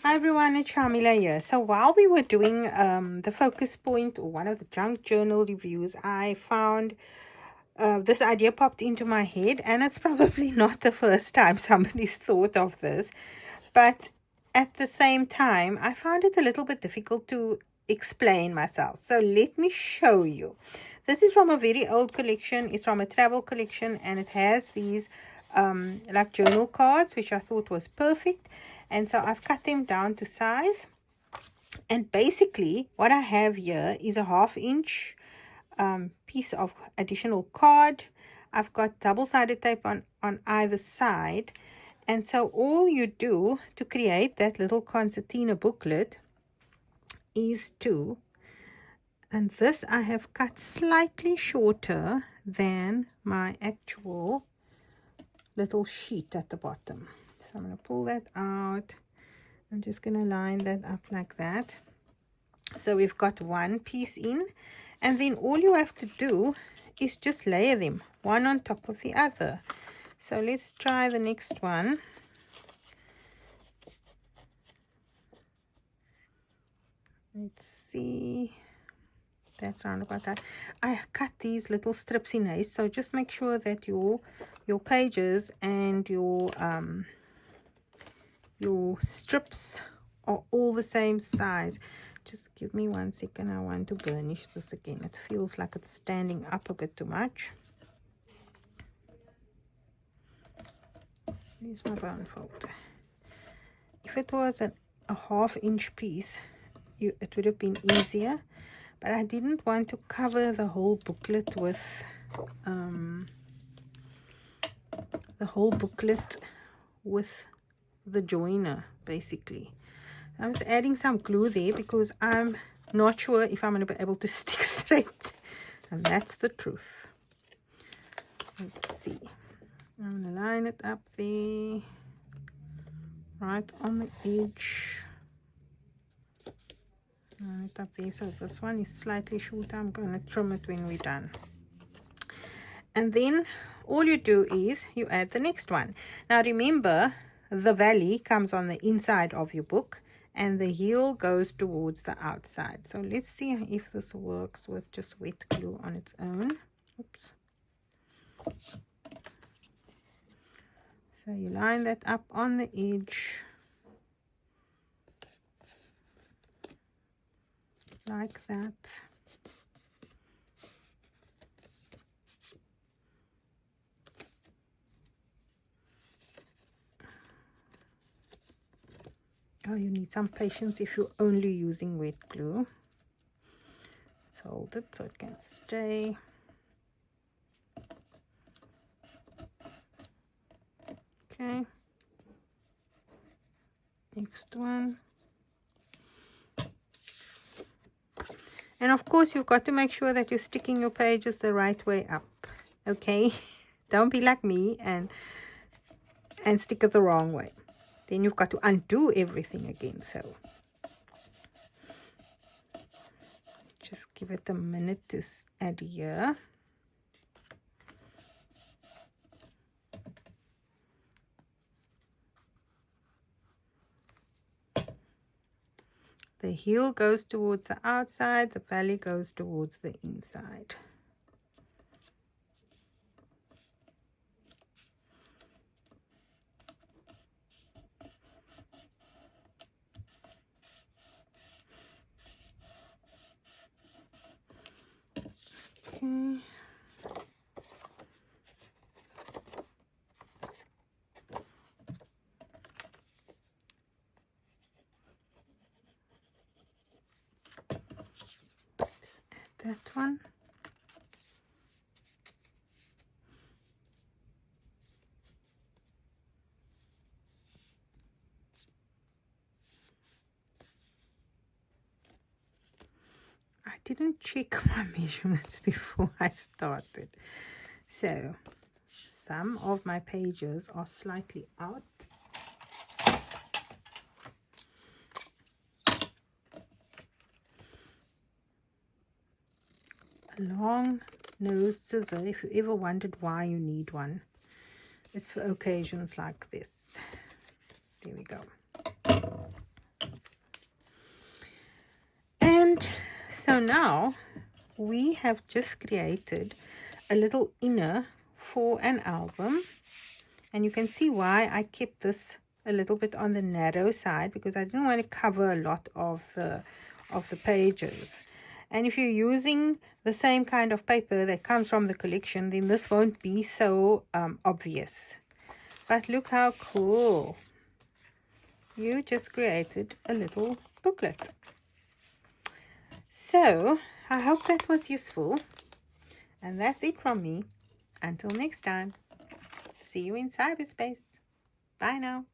Hi everyone, it's Shamela here. So while we were doing the focus point or one of the junk journal reviews, I found this idea popped into my head, and it's probably not the first time somebody's thought of this, but at the same time, I found it a little bit difficult to explain myself. So let me show you. This is from a very old collection. It's from a travel collection, and it has these like journal cards, which I thought was perfect. And so I've cut them down to size. And basically what I have here is a 1/2 inch piece of additional card. I've got double-sided tape on either side. And so all you do to create that little concertina booklet is to, and this I have cut slightly shorter than my actual little sheet at the bottom. So I'm going to pull that out. I'm just going to line that up like that. So we've got one piece in, and then all you have to do is just layer them one on top of the other. So let's try the next one. Let's see. That's around about that. I cut these little strips in haste, so just make sure that your pages and your strips are all the same size. Just give me 1 second. I want to burnish this again. It feels like it's standing up a bit too much. Here's my bone folder. If it was a 1/2 inch piece, it would have been easier, but I didn't want to cover the whole booklet with the joiner, basically. I was adding some glue there because I'm not sure if I'm going to be able to stick straight, and that's the truth. Let's see. I'm going to line it up there, right on the edge. Line it up there. So this one is slightly shorter. I'm going to trim it when we're done. And then all you do is you add the next one. Now remember, the valley comes on the inside of your book, and the heel goes towards the outside. So let's see if this works with just wet glue on its own. Oops. So you line that up on the edge like that. Oh, you need some patience if you're only using wet glue. Let's hold it so it can stay. Okay. Next one. And of course, you've got to make sure that you're sticking your pages the right way up. Okay? Don't be like me and stick it the wrong way. Then you've got to undo everything again. So just give it a minute to adhere. The heel goes towards the outside, the valley goes towards the inside. Okay. That one. I didn't check my measurements before I started. So some of my pages are slightly out. A long nosed scissor, if you ever wondered why you need one, it's for occasions like this. There we go. So now we have just created a little inner for an album, and you can see why I kept this a little bit on the narrow side, because I didn't want to cover a lot of the pages. And if you're using the same kind of paper that comes from the collection, then this won't be so obvious. But look how cool. You just created a little booklet. So I hope that was useful. And that's it from me. Until next time. See you in cyberspace. Bye now.